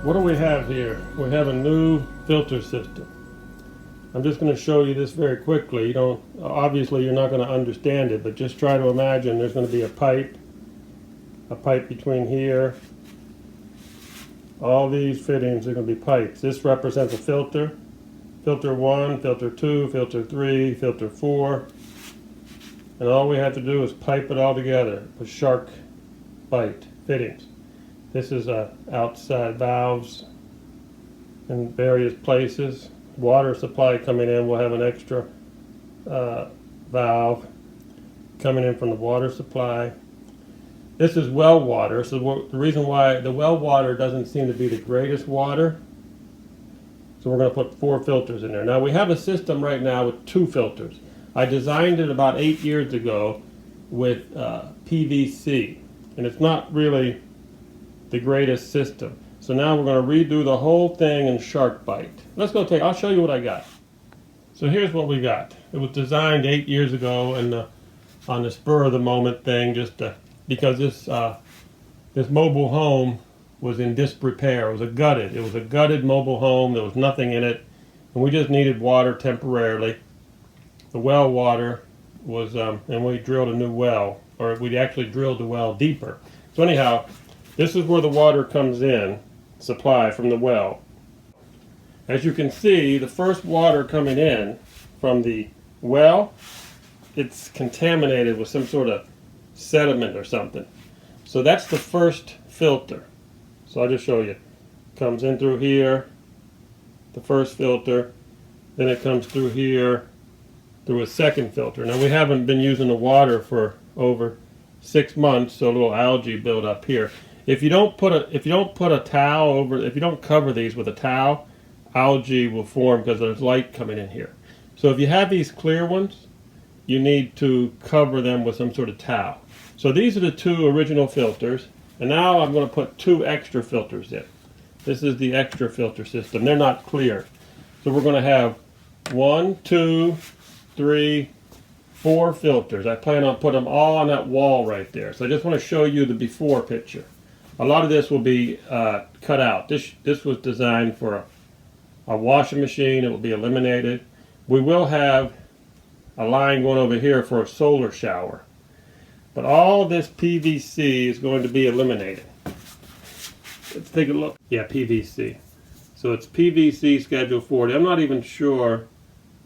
What do we have here? We have a new filter system. I'm just going to show you this very quickly. Obviously you're not going to understand it, but just try to imagine there's going to be a pipe between here. All these fittings are going to be pipes. This represents a filter. Filter 1, filter 2, filter 3, filter 4. And all we have to do is pipe it all together with SharkBite fittings. This is outside valves in various places. Water supply coming in, we'll have an extra valve coming in from the water supply. This is well water, so the reason why the well water doesn't seem to be the greatest water, so we're going to put 4 filters in there. Now we have a system right now with 2 filters. I designed it about 8 years ago with PVC, and it's not really the greatest system. So now we're going to redo the whole thing in SharkBite. I'll show you what I got. So here's what we got. It was designed 8 years ago and on the spur of the moment thing, because this mobile home was in disrepair. It was a gutted mobile home. There was nothing in it, and we just needed water temporarily. The well water was, and we drilled a new well, or we actually drilled the well deeper. So anyhow, this is where the water comes in, supply from the well. As you can see, the first water coming in from the well, it's contaminated with some sort of sediment or something. So that's the first filter. So I'll just show you. Comes in through here, the first filter, then it comes through here, through a second filter. Now we haven't been using the water for over 6 months, so a little algae build up here. If you don't put a towel over, if you don't cover these with a towel, algae will form because there's light coming in here. So if you have these clear ones, you need to cover them with some sort of towel. So these are the 2 original filters, and now I'm going to put 2 extra filters in. This is the extra filter system. They're not clear. So we're going to have 1, 2, 3, 4 filters. I plan on putting them all on that wall right there. So I just want to show you the before picture. A lot of this will be cut out. This was designed for a washing machine. It will be eliminated. We will have a line going over here for a solar shower. But all of this PVC is going to be eliminated. Let's take a look. Yeah, PVC. So it's PVC Schedule 40. I'm not even sure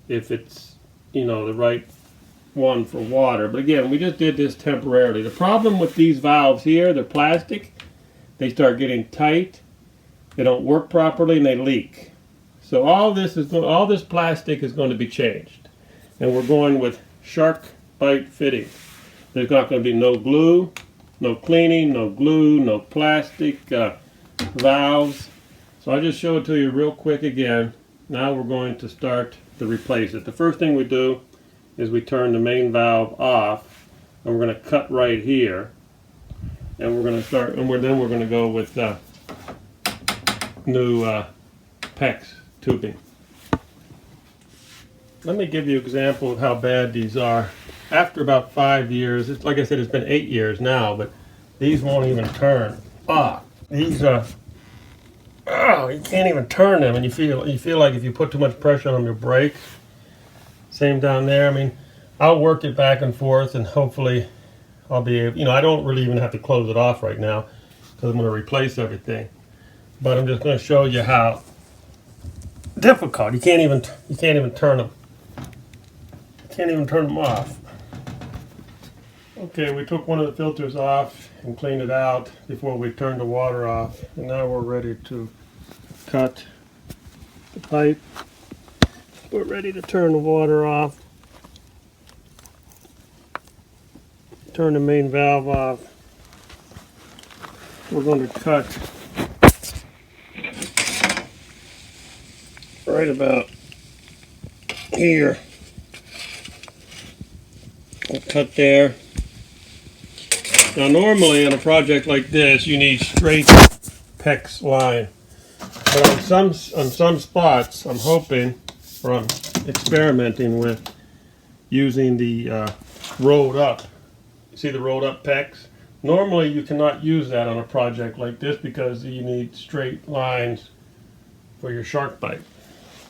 if it's, the right one for water. But again, we just did this temporarily. The problem with these valves here, they're plastic. They start getting tight. They don't work properly and they leak. So all this plastic is going to be changed. And we're going with SharkBite fittings. There's not going to be no glue, no cleaning, no glue, no plastic valves. So I'll just show it to you real quick again. Now we're going to start to replace it. The first thing we do is we turn the main valve off, and we're going to cut right here. And we're going to start, and then we're going to go with new PEX tubing. Let me give you an example of how bad these are. After about 5 years, like I said, it's been 8 years now, but these won't even turn. These you can't even turn them, and you feel like if you put too much pressure on them, you'll break. Same down there. I mean, I'll work it back and forth, and hopefully I'll be able, I don't really even have to close it off right now because I'm going to replace everything. But I'm just going to show you how difficult. You can't even turn them. You can't even turn them off. Okay, we took one of the filters off and cleaned it out before we turned the water off. And now we're ready to cut the pipe. We're ready to turn the water off. Turn the main valve off. We're going to cut right about here. We'll cut there. Now normally on a project like this you need straight PEX line. But on some spots I'm hoping, or I'm experimenting with using the rolled up. See the rolled up PEX? Normally you cannot use that on a project like this because you need straight lines for your SharkBite.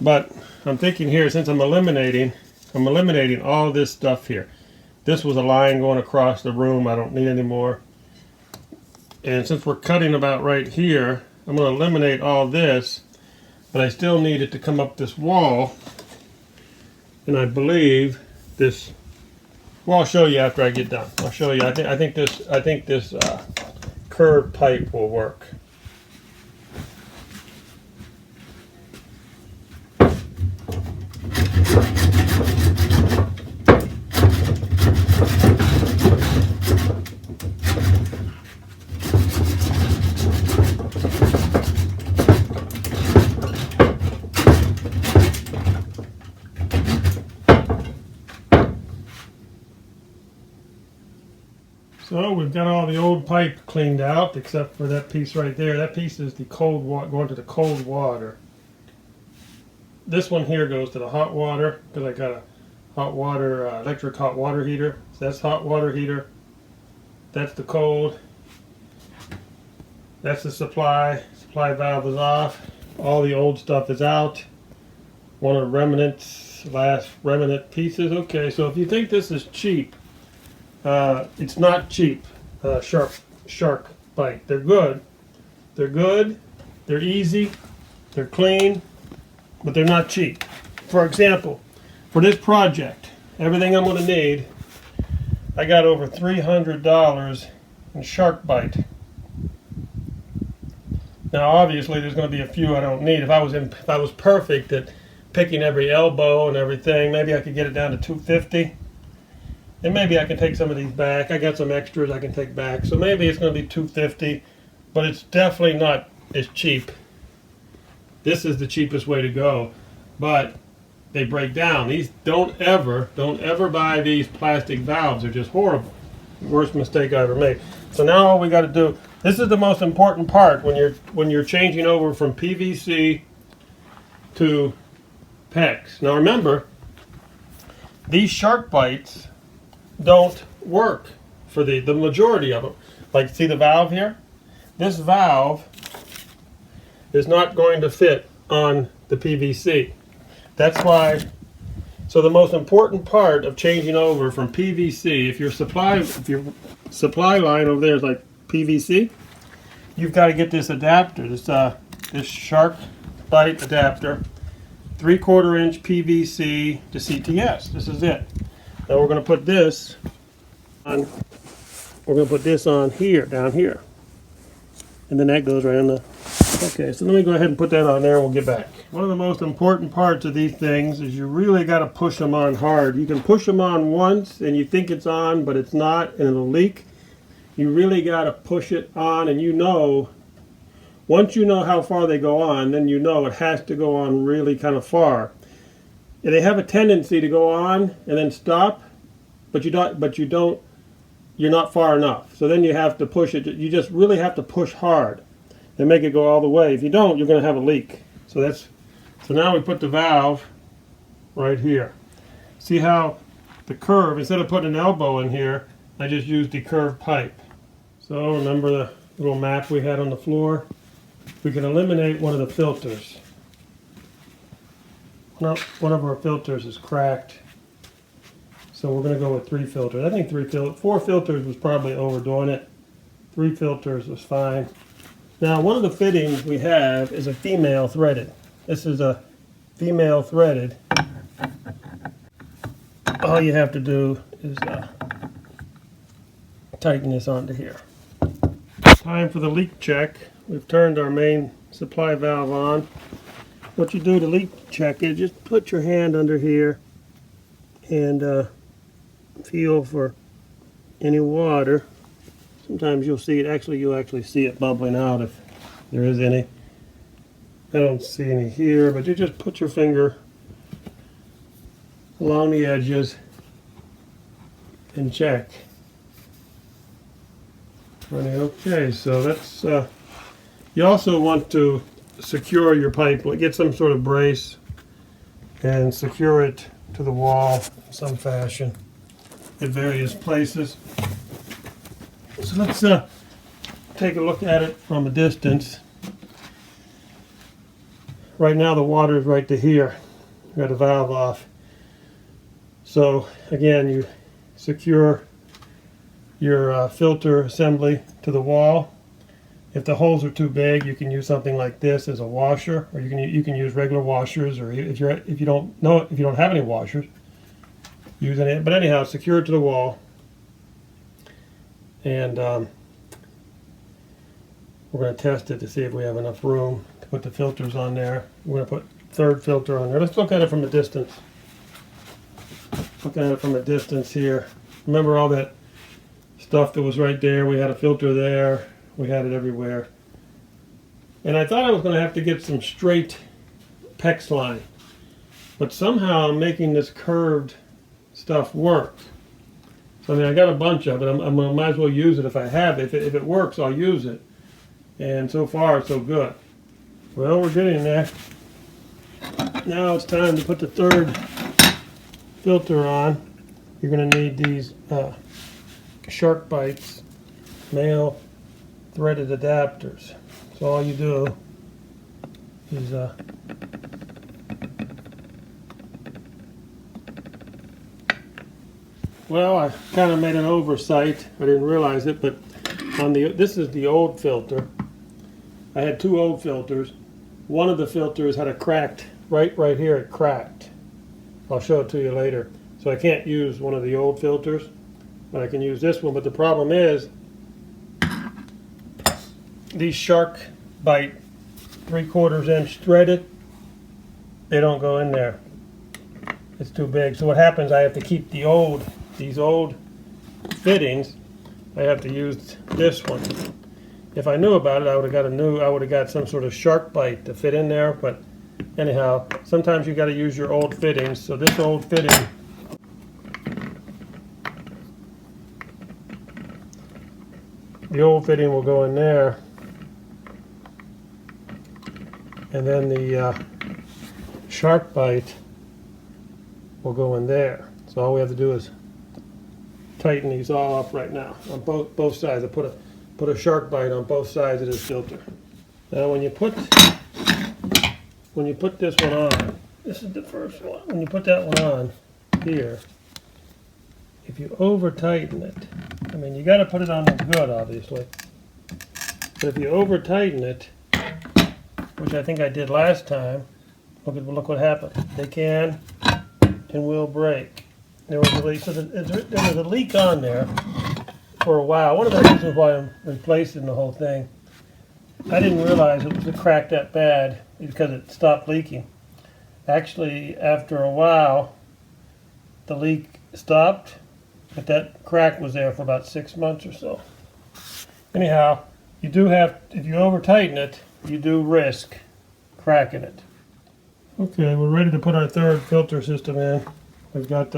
But I'm thinking here, since I'm eliminating all this stuff here. This was a line going across the room I don't need anymore. And since we're cutting about right here, I'm going to eliminate all this, but I still need it to come up this wall. And I believe this, well, I'll show you after I get done. I'll show you. I think this curved pipe will work. So we've got all the old pipe cleaned out except for that piece right there. That piece is the cold water, going to the cold water. This one here goes to the hot water because I got a hot water, electric hot water heater. So that's hot water heater. That's the cold. That's the supply. Supply valve is off. All the old stuff is out. One of the remnants, last remnant pieces. Okay, so if you think this is cheap, it's not cheap. SharkBite. They're good. They're good. They're easy. They're clean, but they're not cheap. For example, for this project, everything I'm going to need, I got over $300 in SharkBite. Now, obviously, there's going to be a few I don't need. If I was perfect at picking every elbow and everything, maybe I could get it down to $250. And maybe I can take some of these back. I got some extras I can take back. So maybe it's going to be $250, but it's definitely not as cheap. This is the cheapest way to go, but they break down. These don't ever buy these plastic valves. They're just horrible. Worst mistake I ever made. So now all we got to do, this is the most important part when you're changing over from PVC to PEX. Now remember, these SharkBites don't work for the majority of them. Like, see the valve here? This valve is not going to fit on the PVC. That's why, so the most important part of changing over from PVC, if your supply line over there is like PVC, you've got to get this adapter, this SharkBite adapter, 3/4 inch PVC to CTS. This is it. Now we're going to put this on. We're going to put this on here, down here, and then that goes right on the. Okay, so let me go ahead and put that on there, and we'll get back. One of the most important parts of these things is you really got to push them on hard. You can push them on once, and you think it's on, but it's not, and it'll leak. You really got to push it on, and you know, once you know how far they go on, then you know it has to go on really kind of far. They have a tendency to go on and then stop, but you're not far enough. So then you have to push it. You just really have to push hard and make it go all the way. If you don't, you're going to have a leak. So now we put the valve right here. See how the curve, instead of putting an elbow in here, I just used the curved pipe. So remember the little map we had on the floor? We can eliminate one of the filters. One of our filters is cracked, so we're going to go with 3 filters. I think 4 filters was probably overdoing it. 3 filters was fine. Now, one of the fittings we have is a female threaded. This is a female threaded. All you have to do is tighten this onto here. Time for the leak check. We've turned our main supply valve on. What you do to leak check is just put your hand under here and feel for any water. Sometimes you'll see it, you'll actually see it bubbling out if there is any. I don't see any here, but you just put your finger along the edges and check. Okay, so that's, you also want to secure your pipe, get some sort of brace and secure it to the wall in some fashion at various places. So let's take a look at it from a distance. Right now the water is right to here. Got a valve off. So again, you secure your filter assembly to the wall. If the holes are too big, you can use something like this as a washer, or you can use regular washers, or if you don't have any washers, use any. But anyhow, secure it to the wall, and we're going to test it to see if we have enough room to put the filters on there. We're going to put third filter on there. Let's look at it from a distance. Looking at it from a distance here. Remember all that stuff that was right there? We had a filter there. We had it everywhere. And I thought I was going to have to get some straight PEX line. But somehow I'm making this curved stuff work. So I mean, I got a bunch of it. I might as well use it if I have it. If it works, I'll use it. And so far, so good. Well, we're getting there. Now it's time to put the third filter on. You're going to need these SharkBites male threaded adapters. So all you do is well, I kind of made an oversight. I didn't realize it, but on this is the old filter. I had two old filters. One of the filters had a cracked right here. It cracked. I'll show it to you later. So I can't use one of the old filters, but I can use this one. But the problem is these SharkBite 3/4 inch threaded, they don't go in there. It's too big. So what happens, I have to keep these old fittings. I have to use this one. If I knew about it, I would have got some sort of SharkBite to fit in there. But anyhow, sometimes you got to use your old fittings. So this old fitting, the old fitting will go in there. And then the SharkBite will go in there. So all we have to do is tighten these all up right now on both sides. I put a SharkBite on both sides of this filter. Now when you put this one on, this is the first one. When you put that one on here, if you over tighten it, I mean you got to put it on good, obviously. But if you over tighten it, which I think I did last time, look what happened. They can and will break. There was a leak. So there was a leak on there for a while. One of the reasons why I'm replacing the whole thing, I didn't realize it was cracked that bad because it stopped leaking. Actually, after a while, the leak stopped, but that crack was there for about 6 months or so. Anyhow, you do have, if you over tighten it, you do risk cracking it. Okay, we're ready to put our third filter system in. We've got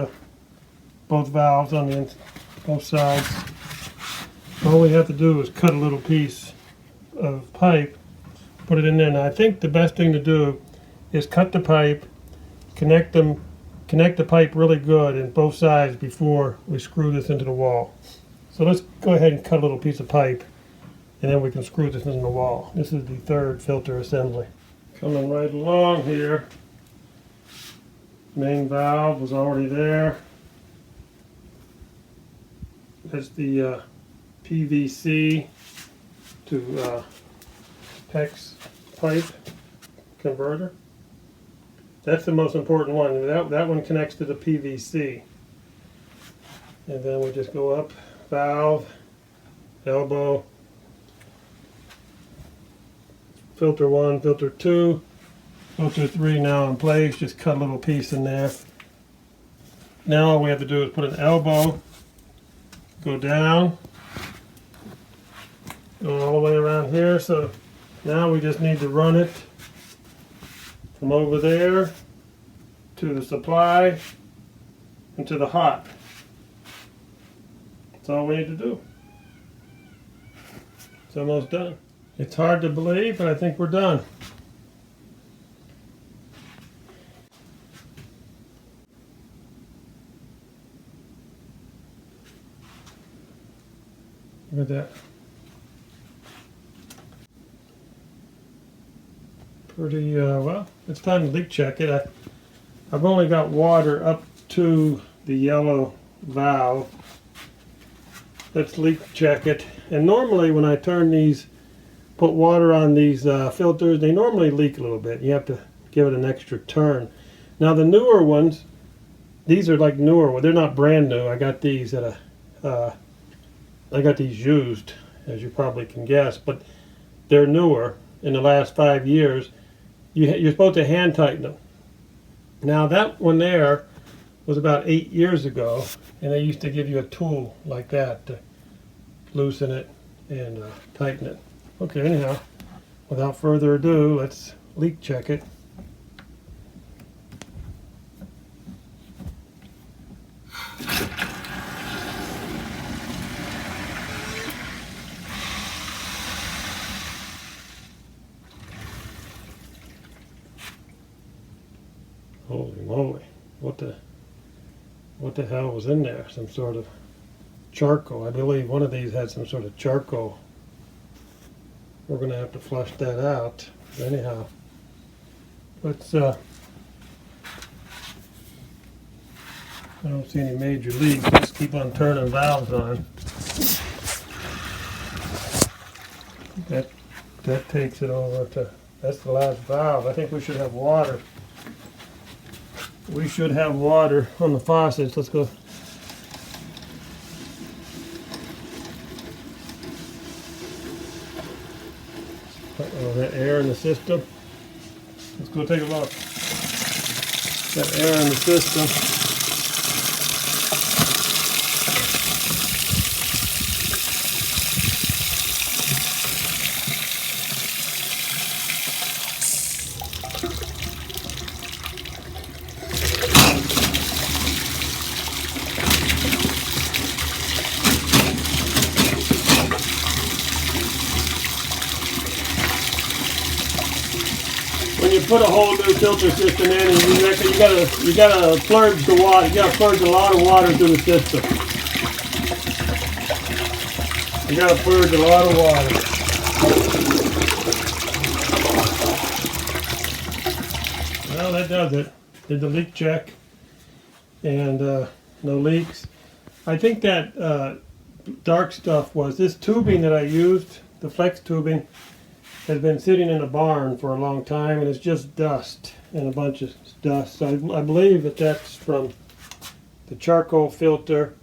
both valves on both sides. All we have to do is cut a little piece of pipe, put it in there. Now I think the best thing to do is cut the pipe, connect the pipe really good in both sides before we screw this into the wall. So let's go ahead and cut a little piece of pipe, and then we can screw this into the wall. This is the third filter assembly. Coming right along here. Main valve was already there. That's the PVC to PEX pipe converter. That's the most important one. That one connects to the PVC. And then we just go up, valve, elbow, filter 1, filter 2, filter 3 now in place. Just cut a little piece in there. Now all we have to do is put an elbow, go down, go all the way around here. So now we just need to run it from over there to the supply and to the hot. That's all we need to do. It's almost done. It's hard to believe, but I think we're done. Look at that. Pretty, well, it's time to leak check it. I've only got water up to the yellow valve. Let's leak check it. And normally when I turn these, put water on these filters, they normally leak a little bit. You have to give it an extra turn. Now the newer ones, these are like newer ones. They're not brand new. I got these at I got these used, as you probably can guess, but they're newer. In the last 5 years, you're supposed to hand tighten them. Now that one there was about 8 years ago, and they used to give you a tool like that to loosen it and tighten it. Okay, anyhow, without further ado, let's leak check it. Holy moly, what the hell was in there? Some sort of charcoal. I believe one of these had some sort of charcoal. We're going to have to flush that out. But anyhow, let's, I don't see any major leaks. Let's keep on turning valves on. That takes it over to, that's the last valve. I think we should have water. We should have water on the faucets. Let's go. Uh-oh, that air in the system. Let's go take a look. That air in the system. When you put a whole new filter system in, and you gotta purge the water. You gotta purge a lot of water through the system. You gotta purge a lot of water. Well, that does it. Did the leak check, and no leaks. I think that dark stuff was this tubing that I used, the flex tubing. Has been sitting in a barn for a long time, and it's just dust and a bunch of dust. So I believe that that's from the charcoal filter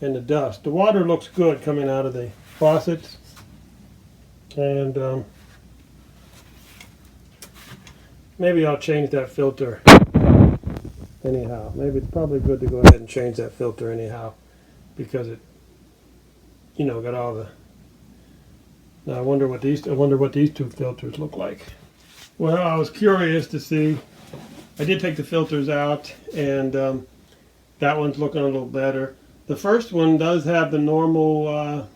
and the dust. The water looks good coming out of the faucets, and maybe I'll change that filter anyhow. Maybe it's probably good to go ahead and change that filter anyhow, because it, you know, got all the. Now I wonder what these two filters look like. Well, I was curious to see. I did take the filters out, and that one's looking a little better. The first one does have the normal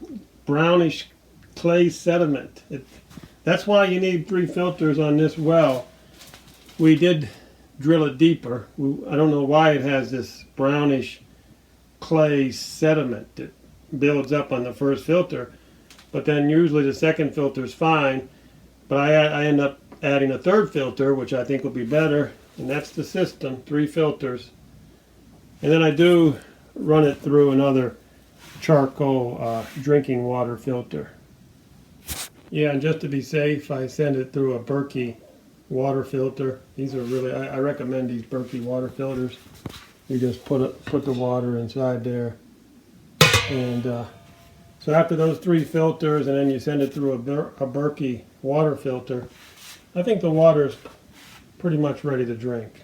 brownish clay sediment. That's why you need 3 filters on this well. We did drill it deeper. I don't know why it has this brownish clay sediment that builds up on the first filter. But then usually the second filter is fine, but I end up adding a third filter, which I think will be better, and that's the system, 3 filters. And then I do run it through another charcoal drinking water filter. Yeah, and just to be safe, I send it through a Berkey water filter. These are really, I recommend these Berkey water filters. You just put the water inside there, and so after those 3 filters, and then you send it through a Berkey water filter, I think the water is pretty much ready to drink.